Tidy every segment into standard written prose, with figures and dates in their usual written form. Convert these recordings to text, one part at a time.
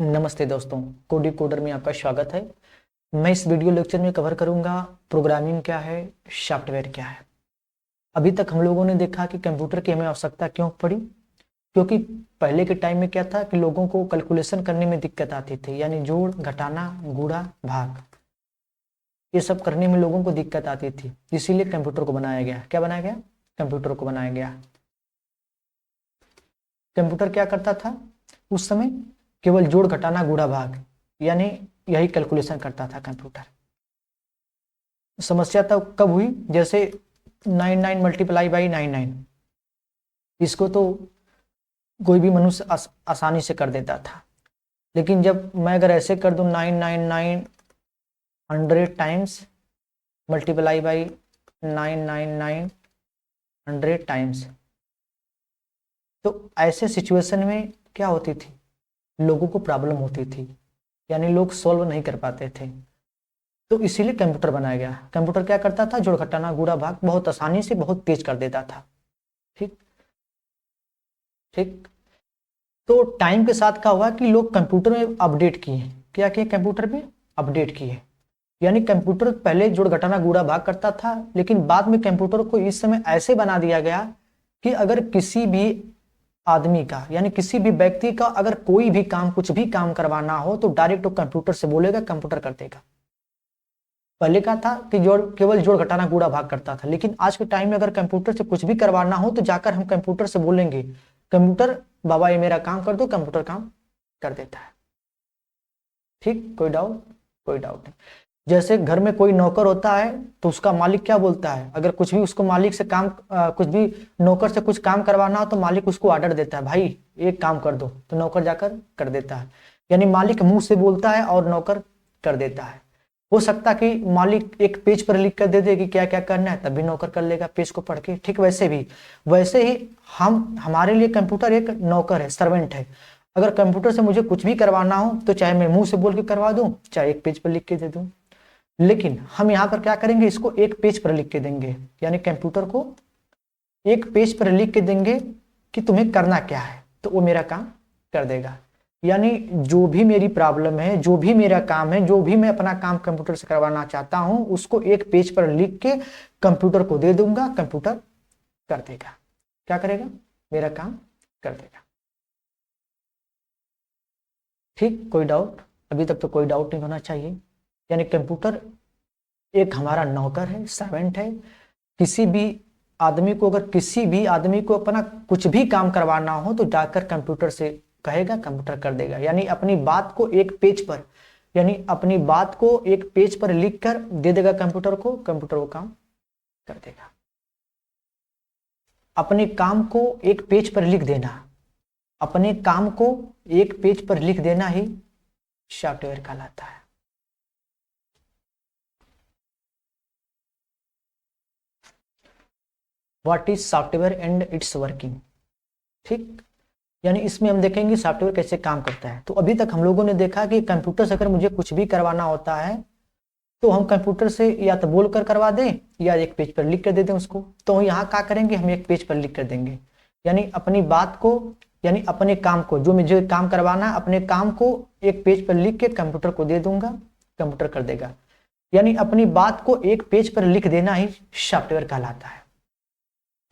नमस्ते दोस्तों, कोडिकोडर में आपका स्वागत है। मैं इस वीडियो लेक्चर में कवर करूंगा प्रोग्रामिंग क्या है, सॉफ्टवेयर क्या है। अभी तक हम लोगों ने देखा कि कंप्यूटर की हमें आवश्यकता क्यों पड़ी, क्योंकि पहले के टाइम में क्या था कि लोगों को कैलकुलेशन करने में दिक्कत आती थी, यानी जोड़ घटाना गुणा भाग, ये सब करने में लोगों को दिक्कत आती थी। इसीलिए कंप्यूटर को बनाया गया। क्या बनाया गया? कंप्यूटर को बनाया गया। कंप्यूटर क्या करता था उस समय? केवल जोड़ घटाना गुणा भाग, यानी यही कैलकुलेशन करता था कंप्यूटर। समस्या तब कब हुई? जैसे 99 मल्टीप्लाई बाई 99, इसको तो कोई भी मनुष्य आसानी से कर देता था। लेकिन जब मैं अगर ऐसे कर दूं 999 100 टाइम्स मल्टीप्लाई बाई 999 100 टाइम्स, तो ऐसे सिचुएशन में क्या होती थी? लोगों को प्रॉब्लम होती थी, यानी लोग सॉल्व नहीं कर पाते थे। तो इसीलिए कंप्यूटर बनाया गया। कंप्यूटर क्या करता था? जोड़ घटाना गुणा भाग बहुत आसानी से, बहुत तेज कर देता था। ठीक ठीक। तो टाइम के साथ क्या हुआ कि लोग कंप्यूटर में अपडेट किए। क्या किए? कंप्यूटर में अपडेट किए। यानी कंप्यूटर पहले जोड़ घटाना गुणा भाग करता था, लेकिन बाद में कंप्यूटर को इस समय ऐसे बना दिया गया कि अगर किसी भी आदमी का, यानी किसी भी व्यक्ति का अगर कोई भी काम, कुछ भी काम करवाना हो तो डायरेक्ट वो कंप्यूटर से बोलेगा, कंप्यूटर कर देगा। पहले क्या था कि केवल जोड़ घटाना गुणा भाग करता था, लेकिन आज के टाइम में अगर कंप्यूटर से कुछ भी करवाना हो तो जाकर हम कंप्यूटर से बोलेंगे, कंप्यूटर बाबा ये मेरा काम कर दो, कंप्यूटर काम कर देता है। ठीक, कोई डाउट? कोई डाउट नहीं। जैसे घर में कोई नौकर होता है तो उसका मालिक क्या बोलता है? अगर कुछ भी उसको मालिक से काम कुछ भी नौकर से कुछ काम करवाना हो तो मालिक उसको ऑर्डर देता है, भाई एक काम कर दो, तो नौकर जाकर कर देता है। यानी मालिक मुंह से बोलता है और नौकर कर देता है। हो सकता कि मालिक एक पेज पर लिख कर दे दे कि क्या क्या करना है, तब भी नौकर कर लेगा पेज को पढ़ के। ठीक वैसे ही हमारे लिए कंप्यूटर एक नौकर है, सर्वेंट है। अगर कंप्यूटर से मुझे कुछ भी करवाना हो तो चाहे मैं मुंह से बोल के करवा दूं, चाहे एक पेज पर लिख के दे दूं, लेकिन हम यहाँ पर क्या करेंगे? इसको एक पेज पर लिख के देंगे, यानी कंप्यूटर को एक पेज पर लिख के देंगे कि तुम्हें करना क्या है, तो वो मेरा काम कर देगा। यानी जो भी मेरी प्रॉब्लम है, जो भी मेरा काम है, जो भी मैं अपना काम कंप्यूटर से करवाना चाहता हूं, उसको एक पेज पर लिख के कंप्यूटर को दे दूंगा, कंप्यूटर कर देगा। क्या करेगा? मेरा काम कर देगा। ठीक, कोई डाउट? अभी तक तो कोई डाउट नहीं होना चाहिए। यानी कंप्यूटर एक हमारा नौकर है, सर्वेंट है। किसी भी आदमी को, अगर किसी भी आदमी को अपना कुछ भी काम करवाना हो तो जाकर कंप्यूटर से कहेगा, कंप्यूटर कर देगा। यानी अपनी बात को एक पेज पर, यानी अपनी बात को एक पेज पर लिख कर दे देगा कंप्यूटर को, कंप्यूटर वो काम कर देगा। अपने काम को एक पेज पर लिख देना, अपने काम को एक पेज पर लिख देना ही सॉफ्टवेयर कहलाता है। What is software and it's working? ठीक, यानी इसमें हम देखेंगे सॉफ्टवेयर कैसे काम करता है। तो अभी तक हम लोगों ने देखा कि कंप्यूटर से अगर मुझे कुछ भी करवाना होता है तो हम कंप्यूटर से या तो बोल कर करवा दें या एक पेज पर लिख कर दे दें उसको। तो यहाँ क्या करेंगे? हम एक पेज पर लिख कर देंगे, यानी अपनी बात को, यानी अपने काम को, जो मुझे काम करवाना है, अपने काम को एक पेज पर लिख के कंप्यूटर को दे दूंगा, कंप्यूटर कर देगा। यानी अपनी बात को एक पेज पर लिख देना ही सॉफ्टवेयर कहलाता है।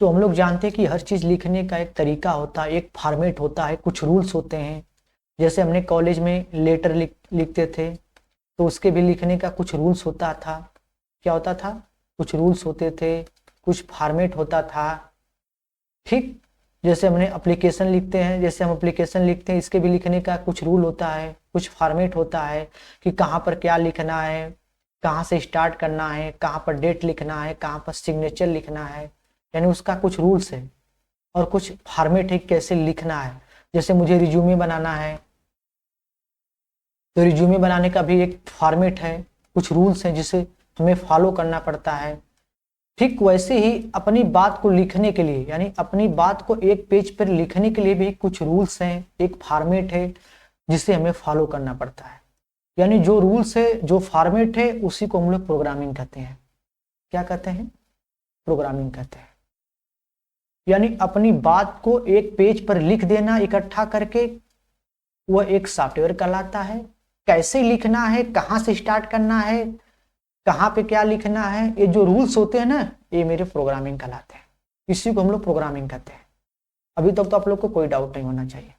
तो हम लोग जानते हैं कि हर चीज लिखने का एक तरीका होता है, एक फॉर्मेट होता है, कुछ रूल्स होते हैं। जैसे हमने कॉलेज में लेटर लिखते थे तो उसके भी लिखने का कुछ रूल्स होता था। क्या होता था? कुछ रूल्स होते थे, कुछ फॉर्मेट होता था। ठीक, जैसे हमने एप्लीकेशन लिखते हैं, जैसे हम एप्लीकेशन लिखते हैं, इसके भी लिखने का कुछ रूल होता है, कुछ फॉर्मेट होता है कि कहाँ पर क्या लिखना है, कहाँ से स्टार्ट करना है, कहाँ पर डेट लिखना है, कहाँ पर सिग्नेचर लिखना है। यानी उसका कुछ रूल्स है और कुछ फॉर्मेट है कैसे लिखना है। जैसे मुझे रिज्यूमे बनाना है तो रिज्यूमे बनाने का भी एक फॉर्मेट है, कुछ रूल्स हैं जिसे हमें फॉलो करना पड़ता है। ठीक वैसे ही अपनी बात को लिखने के लिए, यानी अपनी बात को एक पेज पर लिखने के लिए भी कुछ रूल्स हैं, एक फॉर्मेट है जिसे हमें फॉलो करना पड़ता है। यानी जो रूल्स है, जो फॉर्मेट है, उसी को हम लोग प्रोग्रामिंग कहते हैं। क्या कहते हैं? प्रोग्रामिंग कहते हैं। यानी अपनी बात को एक पेज पर लिख देना इकट्ठा करके, वह एक सॉफ्टवेयर कहलाता है। कैसे लिखना है, कहाँ से स्टार्ट करना है, कहाँ पे क्या लिखना है, ये जो रूल्स होते हैं ना, ये मेरे प्रोग्रामिंग कहलाते हैं। इसी को हम लोग प्रोग्रामिंग कहते हैं। अभी तक तो आप लोग को कोई डाउट नहीं होना चाहिए।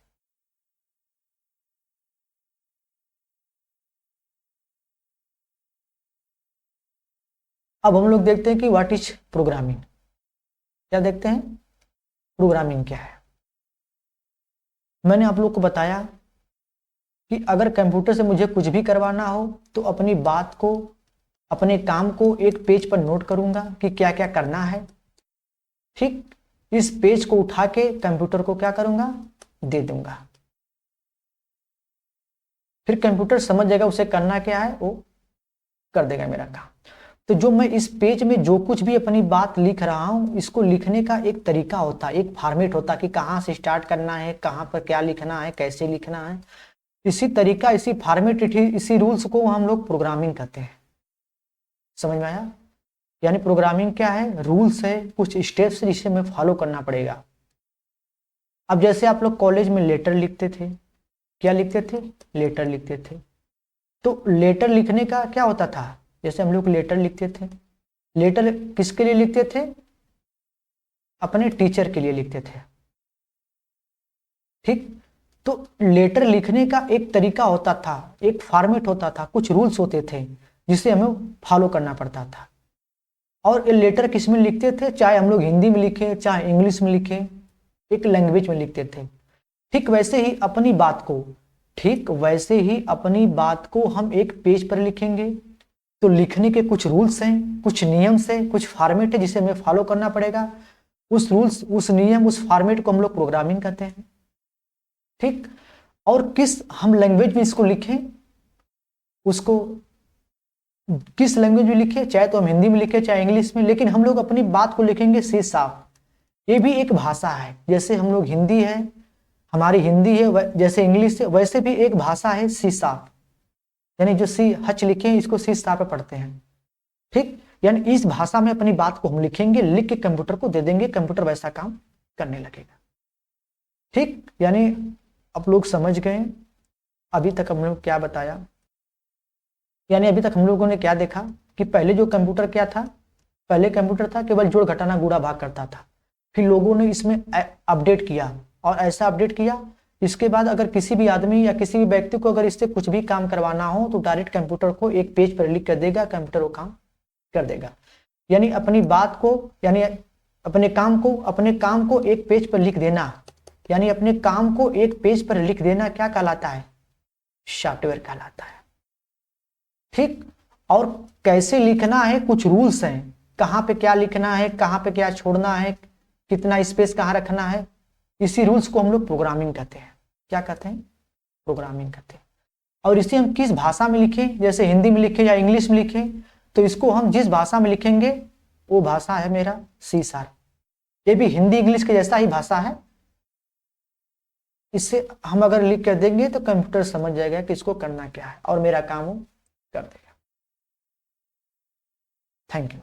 अब हम लोग देखते हैं कि व्हाट इज प्रोग्रामिंग। क्या देखते हैं, प्रोग्रामिंग क्या है। मैंने आप लोग को बताया कि अगर कंप्यूटर से मुझे कुछ भी करवाना हो तो अपनी बात को, अपने काम को एक पेज पर नोट करूंगा कि क्या क्या करना है। ठीक, इस पेज को उठा के कंप्यूटर को क्या करूंगा, दे दूंगा। फिर कंप्यूटर समझ जाएगा उसे करना क्या है, वो कर देगा मेरा काम। तो जो मैं इस पेज में जो कुछ भी अपनी बात लिख रहा हूं, इसको लिखने का एक तरीका होता है, एक फॉर्मेट होता है कि कहाँ से स्टार्ट करना है, कहाँ पर क्या लिखना है, कैसे लिखना है। इसी तरीका, इसी फॉर्मेट, इसी रूल्स को हम लोग प्रोग्रामिंग कहते हैं। समझ में आया। यानी प्रोग्रामिंग क्या है, रूल्स है, कुछ स्टेप्स जिसे हमें फॉलो करना पड़ेगा। अब जैसे आप लोग कॉलेज में लेटर लिखते थे, क्या लिखते थे, लेटर लिखते थे। तो लेटर लिखने का क्या होता था, जैसे हम लोग लेटर लिखते थे, लेटर किसके लिए लिखते थे, अपने टीचर के लिए लिखते थे। ठीक, तो लेटर लिखने का एक तरीका होता था, एक फॉर्मेट होता था, कुछ रूल्स होते थे जिसे हमें फॉलो करना पड़ता था। और ये लेटर किस में लिखते थे, चाहे हम लोग हिंदी में लिखे, चाहे इंग्लिश में लिखे, एक लैंग्वेज में लिखते थे। ठीक वैसे ही अपनी बात को, ठीक वैसे ही अपनी बात को हम एक पेज पर लिखेंगे। तो लिखने के कुछ रूल्स हैं, कुछ नियम है, कुछ फॉर्मेट है जिसे हमें फॉलो करना पड़ेगा। उस रूल्स, उस नियम, उस फॉर्मेट को हम लोग प्रोग्रामिंग कहते हैं। ठीक, और किस हम लैंग्वेज में इसको लिखें, उसको किस लैंग्वेज में लिखे, चाहे तो हम हिंदी में लिखे चाहे इंग्लिश में, लेकिन हम लोग अपनी बात को लिखेंगे सीधे साफ। ये भी एक भाषा है, जैसे हम लोग हिंदी है, हमारी हिंदी है, जैसे इंग्लिश है, वैसे भी एक भाषा है सी साफ। यानी जो सी हच लिखे हैं इसको सी साफ पढ़ते हैं। ठीक, यानी इस भाषा में अपनी बात को हम लिखेंगे, लिख के कंप्यूटर को दे देंगे, कंप्यूटर वैसा काम करने लगेगा। ठीक, यानी आप लोग समझ गए अभी तक हम लोग क्या बताया। यानी अभी तक हम लोगों ने क्या देखा कि पहले जो कंप्यूटर क्या था, पहले कंप्यूटर था केवल जोड़ घटाना गुणा भाग करता था। फिर लोगों ने इसमें अपडेट किया, और ऐसा अपडेट किया, इसके बाद अगर किसी भी आदमी या किसी भी व्यक्ति को अगर इससे कुछ भी काम करवाना हो तो डायरेक्ट कंप्यूटर को एक पेज पर लिख कर देगा, कंप्यूटर वो काम कर देगा। यानी अपनी बात को, यानी अपने काम को एक पेज पर लिख देना, यानी अपने काम को एक पेज पर लिख देना क्या कहलाता है, सॉफ्टवेयर कहलाता है। ठीक, और कैसे लिखना है, कुछ रूल्स हैं, कहाँ पे क्या लिखना है, कहाँ पे क्या छोड़ना है, कितना स्पेस कहाँ रखना है, इसी रूल्स को हम लोग प्रोग्रामिंग कहते हैं। क्या कहते हैं, प्रोग्रामिंग कहते हैं। और इसे हम किस भाषा में लिखें, जैसे हिंदी में लिखें या इंग्लिश में लिखें, तो इसको हम जिस भाषा में लिखेंगे वो भाषा है मेरा सी शार्प। ये भी हिंदी इंग्लिश के जैसा ही भाषा है। इससे हम अगर लिख कर देंगे तो कंप्यूटर समझ जाएगा कि इसको करना क्या है और मेरा काम वो कर देगा। Thank you.